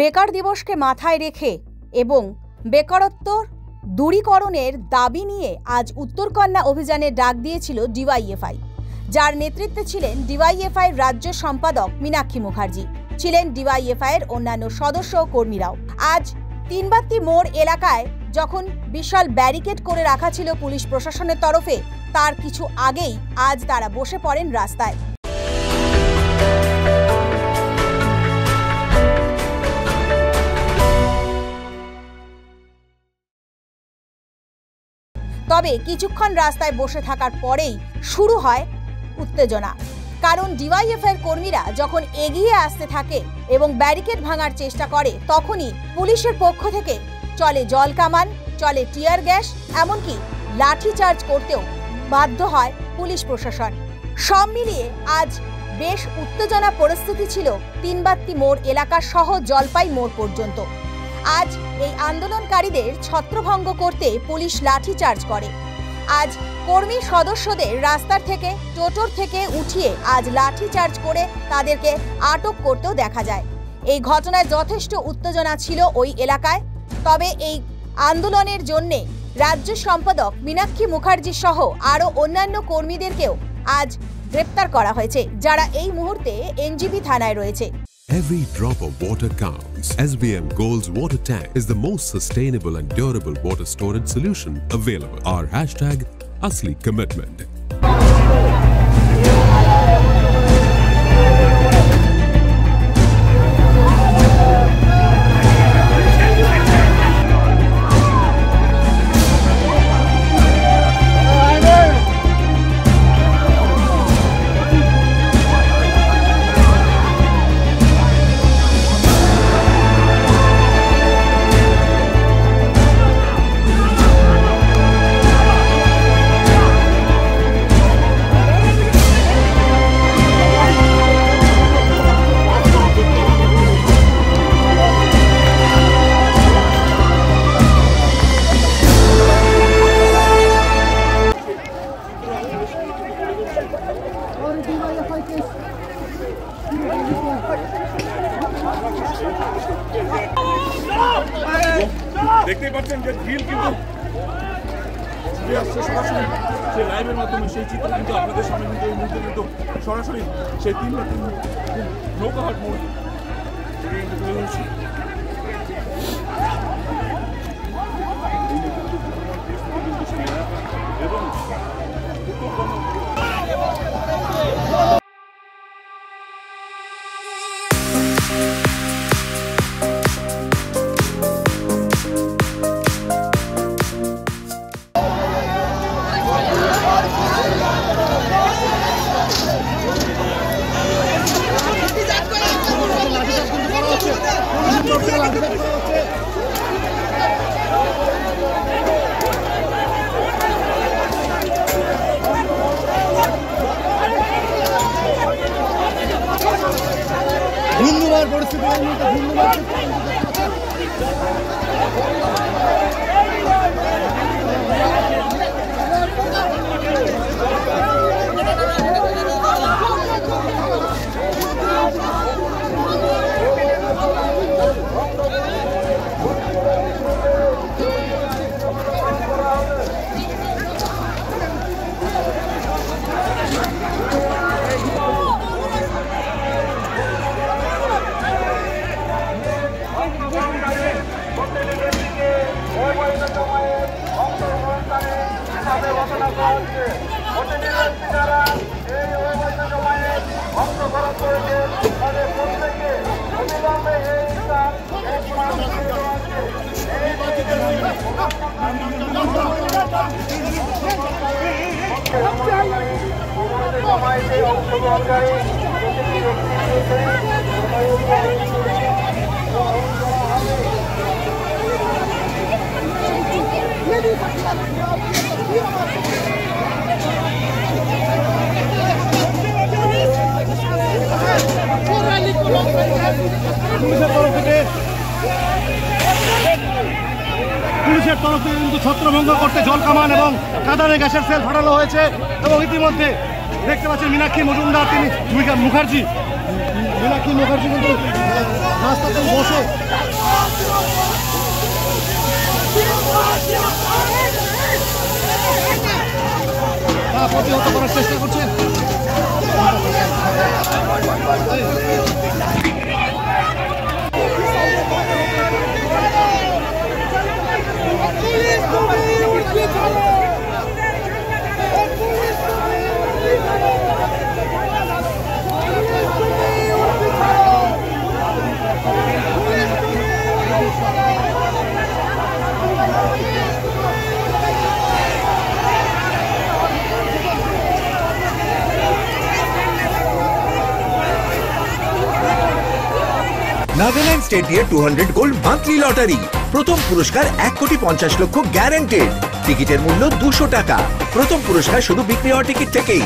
বেকার দিবসকে মাথায় রেখে এবং বেকারত্ব দূরীকরণের দাবি নিয়ে আজ উত্তরকন্যা অভিযানে ডাক দিয়েছিল ডিওয়াইএফআই, যার নেতৃত্বে ছিলেন ডিওয়াইএফআই রাজ্য সম্পাদক মীনাক্ষী মুখার্জি, ছিলেন ডিওয়াইএফআই এর অন্যান্য সদস্য ও কর্মীরাও। আজ তিনবাত্তি মোড় এলাকায় যখন বিশাল ব্যারিকেড করে রাখা ছিল পুলিশ প্রশাসনের তরফে, তার কিছু আগেই আজ তারা বসে পড়েন রাস্তায়। তবে কিছুক্ষণ রাস্তায় বসে থাকার পরেই শুরু হয় উত্তেজনা, কারণ ডিওয়াইএফআই কর্মীরা যখন এগিয়ে আসতে থাকে এবং ব্যারিকেড ভাঙার চেষ্টা করে, তখনই পুলিশের পক্ষ থেকে চলে জল কামান, চলে টিয়ার গ্যাস, এমনকি লাঠিচার্জ করতেও বাধ্য হয় পুলিশ প্রশাসন। সব মিলিয়ে আজ বেশ উত্তেজনা পরিস্থিতি ছিল তিনবাত্তি মোড় এলাকা সহ জলপাই মোড় পর্যন্ত। আজ এই আন্দোলনকারীদের ছত্রভঙ্গ করতে পুলিশ লাঠিচার্জ করে। আজ কর্মী সদস্যদের রাস্তার থেকে, টোটোর থেকে উঠিয়ে আজ লাঠিচার্জ করে তাদেরকে আটক করতেও দেখা যায়। এই ঘটনায় যথেষ্ট উত্তেজনা ছিল ওই এলাকায়। তবে এই আন্দোলনের জন্যে রাজ্য সম্পাদক মীনাক্ষী মুখার্জি সহ আরও অন্যান্য কর্মীদেরকেও আজ গ্রেপ্তার করা হয়েছে, যারা এই মুহূর্তে এনজিপি থানায় রয়েছে। Every drop of water counts. SBM Gold's water tank is the most sustainable and durable water storage solution available. Our hashtag Asli Commitment. দেখতে পাচ্ছেন যে ঢিল কিন্তু সরাসরি সেই লাইভের মাধ্যমে সেই চিত্র কিন্তু আপনাদের সামনে কিন্তু এই মুহূর্তে কিন্তু সরাসরি সেই তিনবাত্তি নৌকাহাট মোড় থেকে কিন্তু তুলে ধরছি। এবং ধন্যবাদ পরিস্থিতি ধন্যবাদ। পুলিশের তরফ থেকে কিন্তু ছত্রভঙ্গ করতে জল কামান এবং কাঁদানে গ্যাসের সেল ফাটানো হয়েছে এবং ইতিমধ্যে দেখতে পাচ্ছেন মীনাক্ষী মজুমদার, তিনি মুখার্জি মীনাক্ষী মুখার্জি কিন্তু রাস্তাতে বসে প্রতিহত করার চেষ্টা করছেন। নাগাল্যান্ড স্টেট দিয়ে 200 গোল্ড মান্থলি লটারি, প্রথম পুরস্কার 1,50,00,000 গ্যারান্টেড। টিকিটের মূল্য 200 টাকা। প্রথম পুরস্কার শুধু বিক্রি হওয়া টিকিট থেকেই।